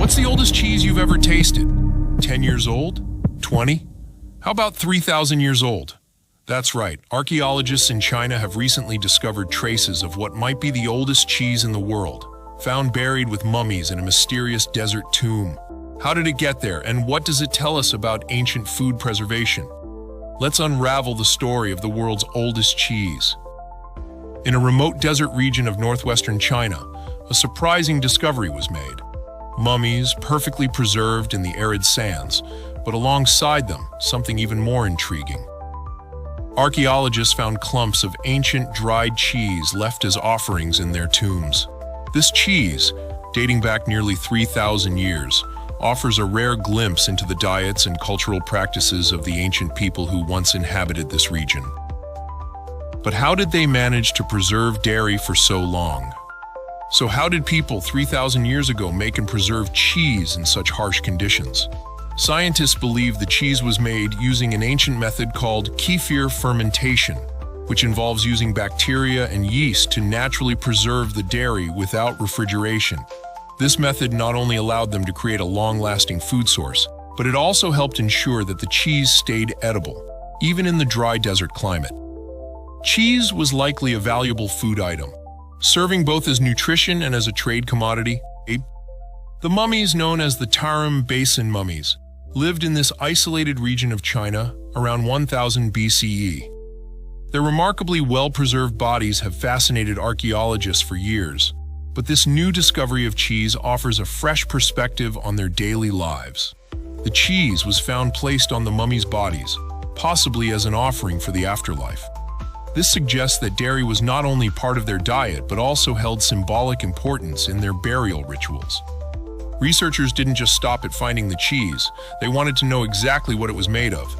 What's the oldest cheese you've ever tasted? 10 years old? 20? How about 3,000 years old? That's right, archaeologists in China have recently discovered traces of what might be the oldest cheese in the world, found buried with mummies in a mysterious desert tomb. How did it get there, and what does it tell us about ancient food preservation? Let's unravel the story of the world's oldest cheese. In a remote desert region of northwestern China, a surprising discovery was made. Mummies, perfectly preserved in the arid sands, but alongside them, something even more intriguing. Archaeologists found clumps of ancient dried cheese left as offerings in their tombs. This cheese, dating back nearly 3,000 years, offers a rare glimpse into the diets and cultural practices of the ancient people who once inhabited this region. But how did they manage to preserve dairy for so long? So how did people 3,000 years ago make and preserve cheese in such harsh conditions? Scientists believe the cheese was made using an ancient method called kefir fermentation, which involves using bacteria and yeast to naturally preserve the dairy without refrigeration. This method not only allowed them to create a long-lasting food source, but it also helped ensure that the cheese stayed edible, even in the dry desert climate. Cheese was likely a valuable food item, serving both as nutrition and as a trade commodity. The mummies, known as the Tarim Basin mummies, lived in this isolated region of China around 1000 BCE. Their remarkably well-preserved bodies have fascinated archaeologists for years, but this new discovery of cheese offers a fresh perspective on their daily lives. The cheese was found placed on the mummies' bodies, possibly as an offering for the afterlife. This suggests that dairy was not only part of their diet, but also held symbolic importance in their burial rituals. Researchers didn't just stop at finding the cheese, they wanted to know exactly what it was made of.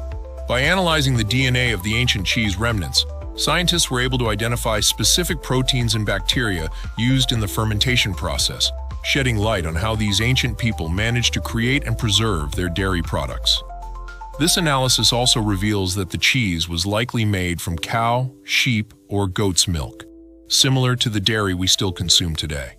By analyzing the DNA of the ancient cheese remnants, scientists were able to identify specific proteins and bacteria used in the fermentation process, shedding light on how these ancient people managed to create and preserve their dairy products. This analysis also reveals that the cheese was likely made from cow, sheep, or goat's milk, similar to the dairy we still consume today.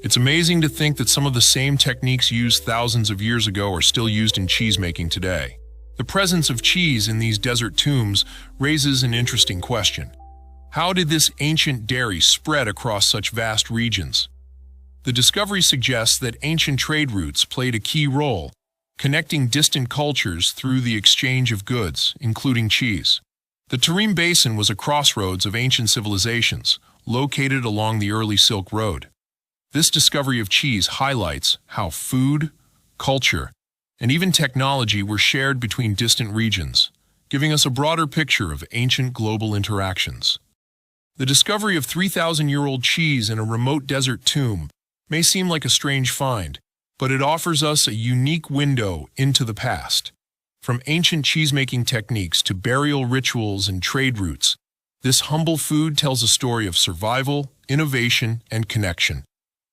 It's amazing to think that some of the same techniques used thousands of years ago are still used in cheese-making today. The presence of cheese in these desert tombs raises an interesting question. How did this ancient dairy spread across such vast regions? The discovery suggests that ancient trade routes played a key role, connecting distant cultures through the exchange of goods, including cheese. The Tarim Basin was a crossroads of ancient civilizations, located along the early Silk Road. This discovery of cheese highlights how food, culture, and even technology were shared between distant regions, giving us a broader picture of ancient global interactions. The discovery of 3,000-year-old cheese in a remote desert tomb may seem like a strange find, but it offers us a unique window into the past. From ancient cheese-making techniques to burial rituals and trade routes, this humble food tells a story of survival, innovation, and connection.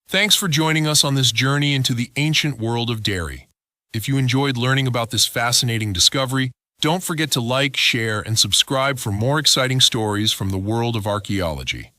Thanks for joining us on this journey into the ancient world of dairy. If you enjoyed learning about this fascinating discovery, don't forget to like, share, and subscribe for more exciting stories from the world of archaeology.